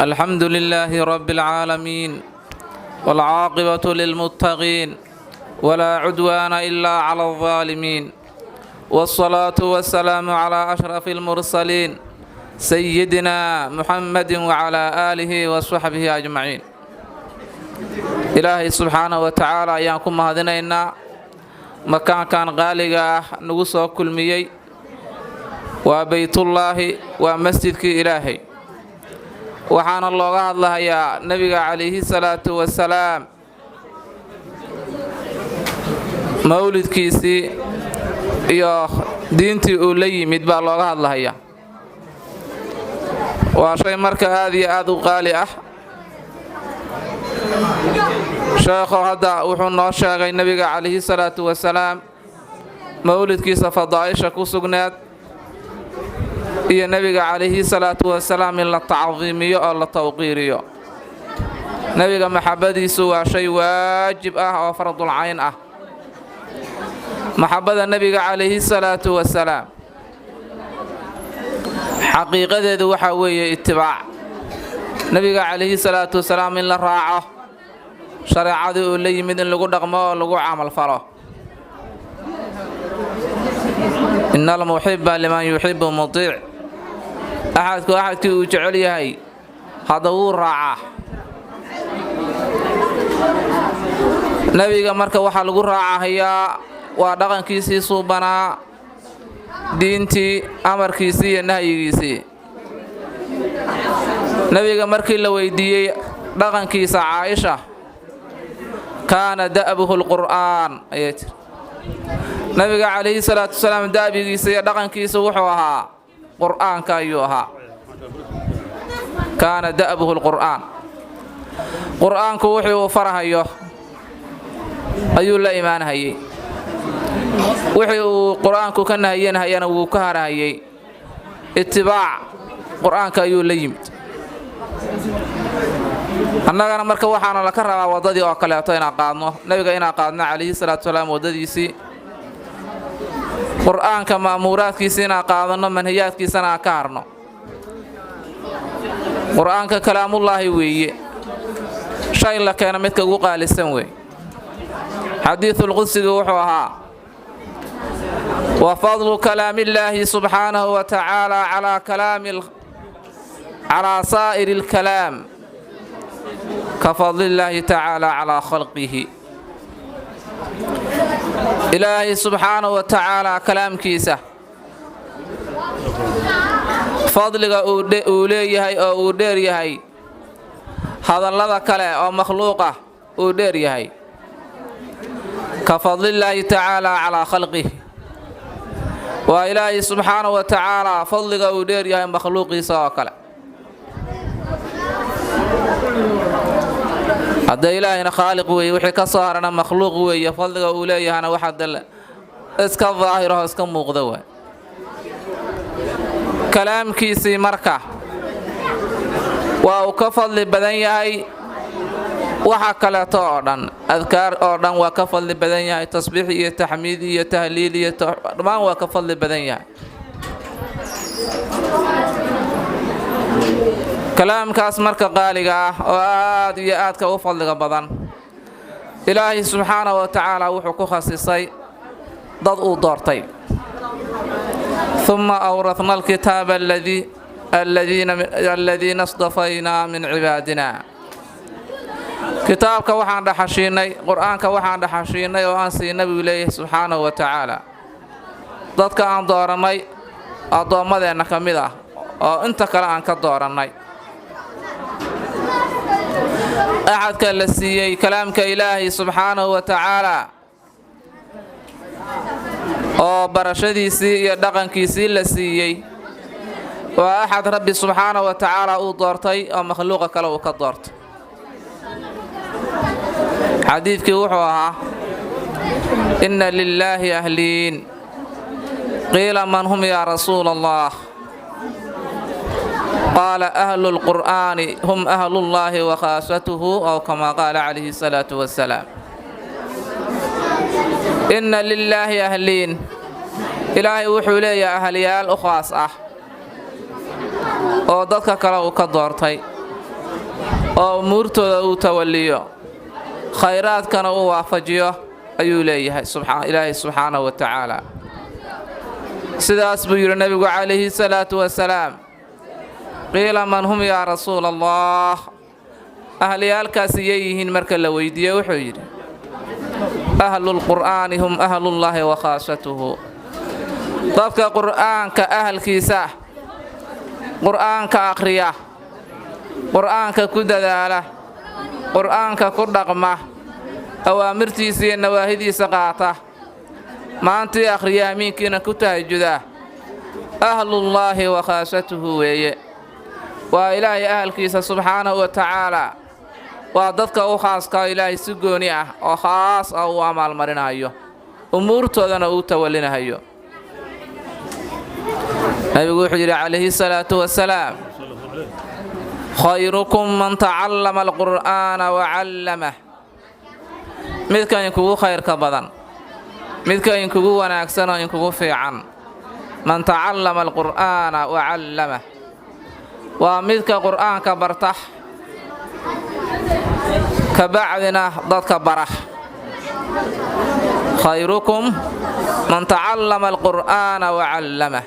الحمد لله رب العالمين والعاقبة للمتقين ولا عدوان إلا على الظالمين والصلاة والسلام على أشرف المرسلين سيدنا محمد وعلى آله وصحبه أجمعين. إلهي سبحانه وتعالى أيانكم هذينينا مكان كان غالي نقصه كل مية وبيت الله ومسجدك إلهي waxaana looga hadlahayaa nabiga calayhi salaatu wasalaam mawlidkiisii iyo diintii uu la yimid baa looga hadlahayaa. waa shay marka aad iyo aad u qaali ah. sheekhu hadda wuxuu noo sheegay nabiga calayhi salaatu wasalaam mawlidkiisa fadaaisha ku sugnaad iyo nabiga calayhi salaatu wasalaam in la tacdiimiyo oo la tawqiiriyo. nabiga maxabadiisu waa shay waajib ah oo fardul cayn ah. maxabada nabiga calayhi salaatu wasalaam xaqiiqadeedu waxa weeye itibaac. nabiga calayhi salaatu wasalaam in la raaco shareecadii uu la yimid in lagu dhaqmo oo lagu camal falo. innal muhibba liman yuhibbu mutii'. axadkii uu jecel yahay hadda wuu raacaa. nabiga marka waxaa lagu raacahayaa waa dhaqankiisii suubanaa, diintii, amarkiisii iyo nahyigiisii. nabiga markii la weydiiyey dhaqankiisa caaisha kaana da'buhu alqur'aan ayay tiri. nabiga calayhi salaatu wasalaam da'bigiisa iyo dhaqankiisa wuxuu ahaa qur'aanka ayuu ahaa. kaana da'buhu alqur'aan. qur'aanku wuxuu farahayo ayuu la imaanahayay. wixii uu qur'aanku ka nahiyanahayana wuu ka harahayay. itibaac qur'aanka ayuu la yimid. annagana marka waxaana laka rabaa waddadii oo kaleeto inaan qaadno, nabiga inaan qaadno calayhi salaatu wasalaam waddadiisii. qur'aanka ma'muuraadkiisa inaan qaadanno, manhiyaadkiisana aan ka harno. qur'aanka kalaamullaahi weeye, shay la keena midka ugu qaalisan wey. xadiisul qudsiga wuxuu ahaa wa fadlu kalaamillaahi subxaanahu wa tacaala calaa saa'iri alkalaam ka fadlillaahi tacaala calaa khalqihi. ilaahay subxaanahu wa tacaala kalaamkiisa fadliga uu leeyahay oo uu dheer yahay hadallada kale oo makhluuqa uu dheer yahay. ka fadlillaahi tacaala calaa khalqihi. waa ilaahay subxaanahu wa tacaala fadliga uu dheer yahay makhluuqiisa oo kale. hadda ilaahayna khaaliq weeye, wixii ka soo harana makhluuq weeye. fadliga uu leeyahana waxa dal iska daahiraho iska muuqda waay. kalaamkiisii marka waa uu ka fadli badan yahay waxa kaleeto oo dhan. adkaar oo dhan waa ka fadli badan yahay. tasbiix iyo taxmiid iyo tahliil iyo dhammaan waa ka fadli badan yahay. kalaamkaas marka qaaliga ah oo aad iyo aadka u fadliga badan, ilaahay subxaanahu wa tacaala wuxuu ku khasisay dad uu doortay. uma awrathna alkitaaba aladiina isdafaynaa min cibaadina. kitaabka waxaan dhaxashiinay, qur'aanka waxaan dhaxashiinay oo aan siinay buu leeyahay subxaanahu wa tacaala dadka aan doorannay addoommadeenna ka mid ah oo inta kale aan ka doorannay. axadka la siiyey kalaamka ilaahay subxaanahu wa tacaala oo barashadiisii iyo dhaqankiisii la siiyey waa axad rabbi subxaanahu wa tacaala uu doortay oo makhluuqa kale uu ka doortay. xadiidkii wuxuu ahaa inna lilaahi ahliin qiila man hum yaa rasuula allah qaala ahlu lqur'aani hum ahlullaahi wa khaasatuhu aw kamaa qaala calayhi salaatu wasalaam. inna lilaahi ahliin. ilaahay wuxuu leeyahay ahlyaal u khaas ah oo dadka kale uu ka doortay oo umuurtooda uu tawalliyo khayraadkana uu waafajiyo ayuu leeyahay ilaahay subxaanahu wa tacaala. sidaas buu yidhi nebigu calayhi salaatu wasalaam. qiila man hum yaa rasuula allah, ahliyaalkaas iyay yihiin marka la weydiiyey wuxuu yidhi ahlulqur'aani hum ahlullaahi wa khaasatuhu, dadka qur'aanka ahalkiisa, qur'aanka akhriya, qur'aanka ku dadaala, qur'aanka ku dhaqma, awaamirtiisa iyo nawaahidiisa qaata, maantii akhriya hamiinkiina ku tahajuda, ahlullaahi wa khaasatuhu weeye. waa ilaahay ahalkiisa subxaanahu wa tacaala, waa dadka u khaaska ilaahay si gooni ah oo khaas ah uu amaalmarinayo, umuurtoodana uu tawallinahayo. nabigu wuxuu yidhi calayhi salaatu wasalaam khayrukum man tacallama alqur'aana wa callamah, midka inkugu khayrka badan, midka inkugu wanaagsan oo inkugu fiican, man tacallama alqur'aana wa callamah, waa midka qur'aanka barta ka bacdina dadka bara. khayrukum man tacallama alqur'aana wa callamah,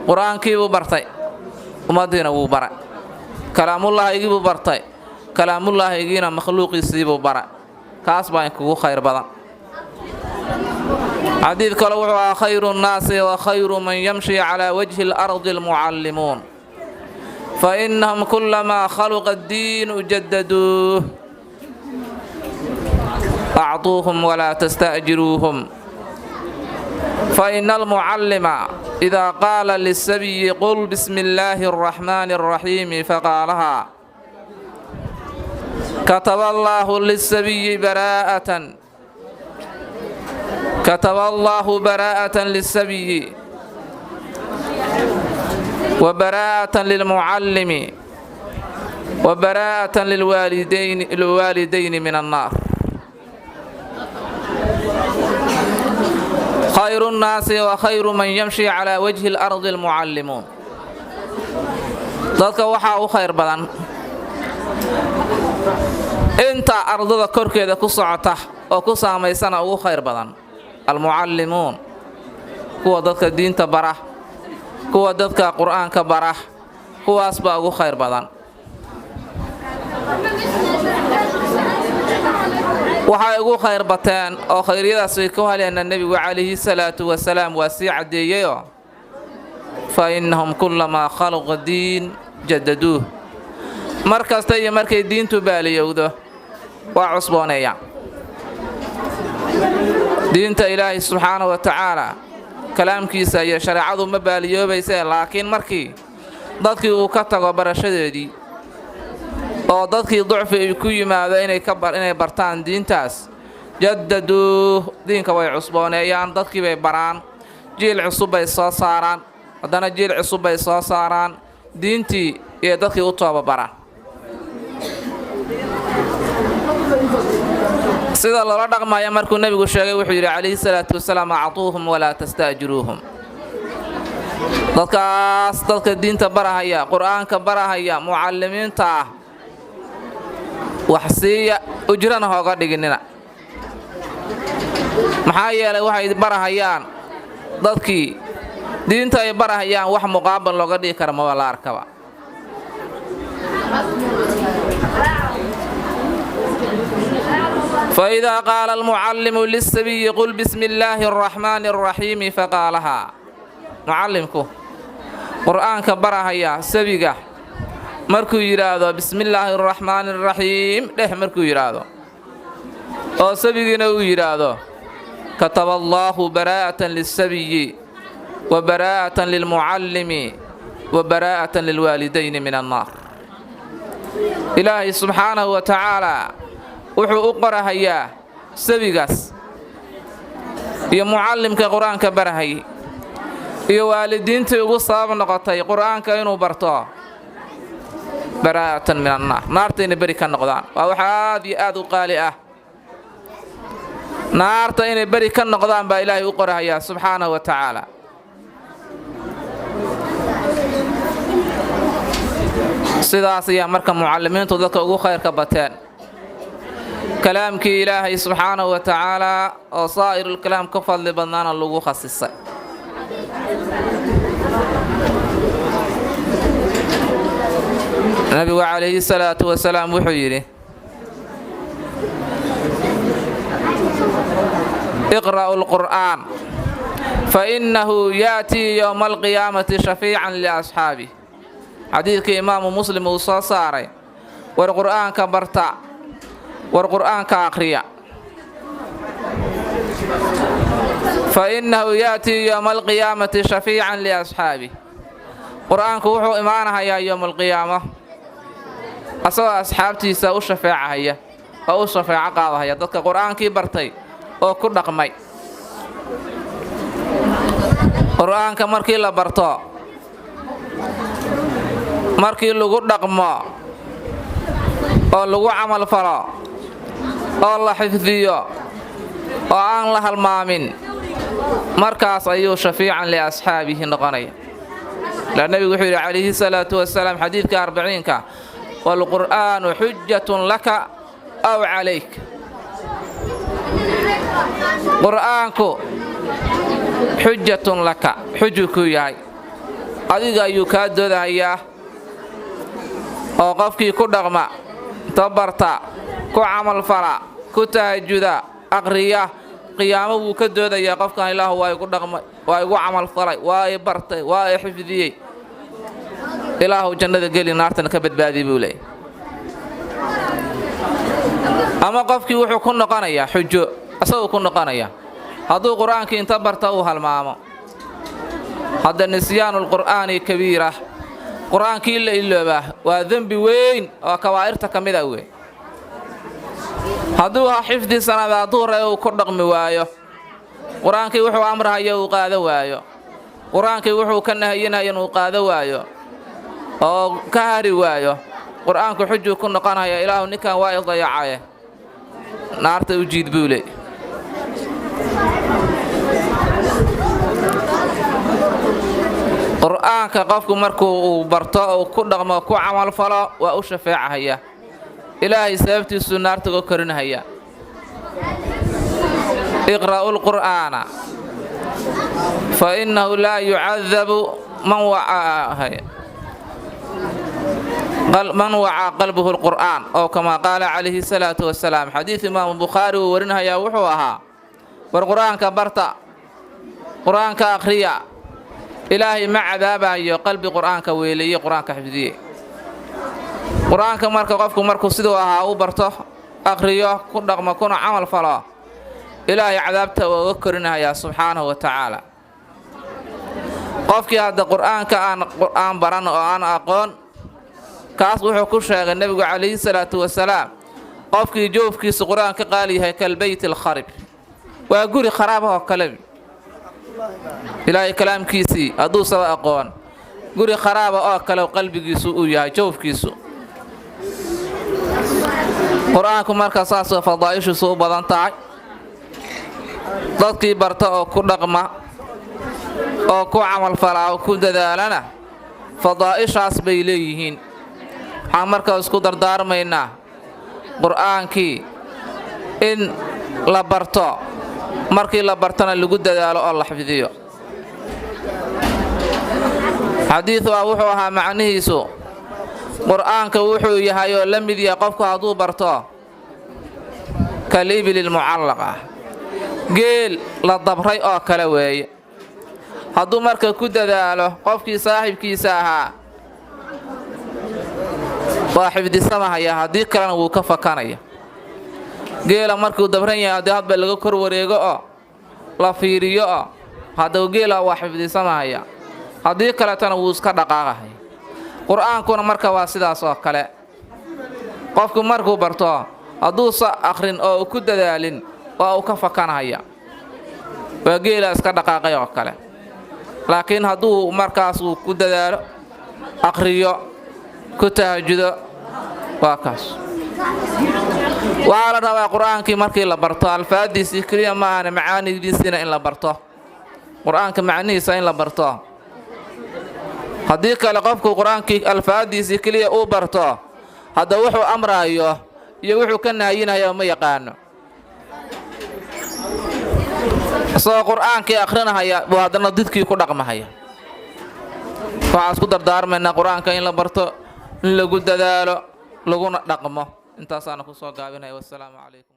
qur'aankii buu bartay, ummaddiina wuu bara, kalaamullaahigii buu bartay, kalaamullaahigiina makhluuqiisii buu bara, kaas baa inkugu khayr badan. xadiid kale wuxuu ahaa khayru nnaasi wa khayru man yamshi calaa wajhi alardi almucallimuun, فإنهم كلما خلق الدين جددوه أعطوهم ولا تستأجروهم. فإن المعلم إذا قال للسبي قل بسم الله الرحمن الرحيم فقالها كتب الله للسبي براءة، كتب الله براءة للسبي وبراءة للمعلم وبراءة للوالدين من النار. خير الناس وخير من يمشي على وجه الأرض المعلمون، dadka waxaa u khayr badan inta ardada korkeeda ku socota oo ku saamaysana ugu khayr badan almucallimuun, kuwa dadka diinta bara, kuwa dadka qur'aanka bara, kuwaas baa ugu khayr badan. waxay ugu khayr bateen oo khayryadaas ay ku haleena nebigu calayhi salaatu wasalaam waa sii caddeeyeyoo fa innahum kullamaa khaluqa diin jadaduuh, mar kasta iyo markay diintu baaliyowdo waa cusbooneeyaan. diinta ilaahay subxaanahu wa tacaala kalaamkiisa iyo shareecadu ma baaliyoobayse, laakiin markii dadkii uu ka tago barashadeedii oo dadkii ducfi ay ku yimaado inay bartaan diintaas, jaddaduuh, diinka way cusbooneeyaan, dadkii bay baraan, jiil cusub bay soo saaraan, haddana jiil cusub bay soo saaraan, diintii iyo dadkii u toobabara. sida loola dhaqmaya markuu nebigu sheegay wuxuu yidhi calayhi salaatu wasalaam acuuhum walaa tasta'jiruuhum, dadkaas dadka diinta barahaya, qur'aanka barahaya, mucallimiinta ah, wax siiya, ujrana hooga dhiginina. maxaa yeelay waxay barahayaan, dadkii diinta ay barahayaan wax muqaabal looga dhigi kara maba la arkaba. فإذا قال المعلم للسبي قل بسم الله الرحمن الرحيم فقالها، معلمكو قرآنك برهيا سبيقة مركو يرادو بسم الله الرحمن الرحيم له مركو يرادو أو سبيقنا يرادو كتب الله براءة للسبي وبراءة للمعلم وبراءة للوالدين من النار. إلهي سبحانه وتعالى wuxuu u qorahayaa sabigaas iyo mucallimka qur-aanka barahayay iyo waalidiintii ugu sabab noqotay qur-aanka inuu barto baraa'atan min annaar, naarta inay beri ka noqdaan. waa wax aad iyo aad u qaali ah, naarta inay beri ka noqdaan baa ilaahay u qorahayaa subxaanahu wa tacaala. sidaas ayaa marka mucallimiintu dadka ugu khayrka bateen kalaamkii ilaahay subxaanahu wa tacaalaa oo saa'irul kalaam ka fadli badnaana lagu khasisay nabigu calayhi salaatu wasalaam wuxuu yidhi اقرأوا القرآن فإنه يأتي يوم القيامة شفيعا لأصحابه حديث إمام مسلم وصاصاري والقرآن كبرتا والقرآن كأقريا فإنه يأتي يوم القيامة شفيعا لأصحابه قرآن كوحو إمانها يا يوم القيامة أصوى أصحابتي سأو شفاعة هي أو شفاعة قاضة هي ضدك قرآن كي برتي oo ku dhaqmay quraanka markii la barto markii lagu dhaqmo oo lagu amal falo oo la xifdiyo oo aan la halmaamin markaas ayuu shafiican li asxaabihi noqonaya la nabigu wuxuu yiri calayhi salaatu wasalaam xadiidka 40ka wal qur'aanu hujjatun laka aw alayk qur'aanku xujjatun laka xujuku yahay adiga ayuu ka doodayaa oo qofkii ku dhaqma tabarta ku amal fala ku tahajjuda aqriya qiyaamo wuu ka doodayaa qofkan ilaahu waa igu dhaqmay waa igu amal falay waa ay bartay waa ay xifdiyay ilaahu jannada gali naartana ka badbaadi buu leeyahay ama qofkii wuxuu ku noqonayaa xujo asagoo ku noqonaya hadduu qur'aankii inta barta uu halmaamo hadda nisyaanul qur'aani kabiira qur'aankii la ilooba waa dambi weyn oo kabaa'irta ka mid ah weey hadduu xifdi sanada hadduu reeyo ku dhaqmi waayo qur'aankii wuxuu amrayo uu qaado waayo qur'aankii wuxuu ka nahayinayo inuu qaado waayo oo ka hari waayo qur'aanku xujo ku noqonaya ilaahu ninkan waa idayacay naarta u jiid buule qur'aanka qofku markuu uu barto oo ku dhaqmo ku amal falo waa u shafeecaya ilaahay sababtiisu naarta uga korinaya اقرأوا القرآن فإنه لا يعذب من وعى قلبه القرآن أو كما قال عليه الصلاة والسلام حديث إمام البخاري ورنها يا وحوها والقرآن كبرتا قرآن كأخريا إلهي مع عذابه يا قلبي قرآن كويلي قرآن كحفظيه قرآن كمرك قفك مركو سدوها أو برته أخريا كن رغم كن عمل فلا إلهي عذابته وذكرنا يا سبحانه وتعالى قفك هذا قرآن كأن قرآن بران وأنا أقول كاس وحو كشاغ النبي عليه الصلاة والسلام قفك جوفك قرآن كقالي هي كالبيت الخرب ويقول خرابه كلام إلهي كلام كيسي أدو سواء أقوان قولي خرابه كلو قلبي كيسو يا جوف كيسو قرآنكم مركز أساس وفضائش سوء بدن تاعي dadkii barta oo ku dhaqma oo ku amal fala oo ku dadaalana fadaa'ishaas bay leeyihiin waxaan markaa isku dardaarmaynaa qur'aankii in la barto markii la bartana lagu dadaalo oo la xifdiyo xadiiثu wuxuu ahaa macnihiisu qur'aanka wuxuu yahay oo la mid yahay qofku hadduu barto kaliibil mucallaqa geel la dabray oo kale weeye hadduu marka ku dadaalo qofkii saaxiibkiisa ahaa waa xifdisamahaya haddii kalena wuu ka fakanaya geela markuu dabran yahay haddii hadba laga kor wareego oo la fiiriyo oo hadduu geela waa xifdisamahaya haddii kaletana wuu iska dhaqaaqahaya qur'aankuna marka waa sidaas oo kale qofku markuu barto hadduusa akhrin oo ku dadaalin waa uu ka fakanaya waa geela iska dhaqaaqay oo kale laakiin hadduu markaas uu ku dadaalo akhriyo ku tahajjudo waa kaas waxaa la rabaa qur'aankii markii la barto alfaadiisii keliya ma ahane macaanidiisina in la barto qur'aanka macnihiisa in la barto haddii kale qofku qur-aankii alfaadiisii keliya uu barto hadda wuxuu amraayo iyo wuxuu ka nahyinayo ma yaqaano isagoo qur-aankii akhrinahaya buu haddana didkii ku dhaqmahaya waxaan isku dardaarmaynaa qur-aanka in la barto in lagu dadaalo laguna dhaqmo intaasaana ku soo gaabinaya wassalaamu calaykum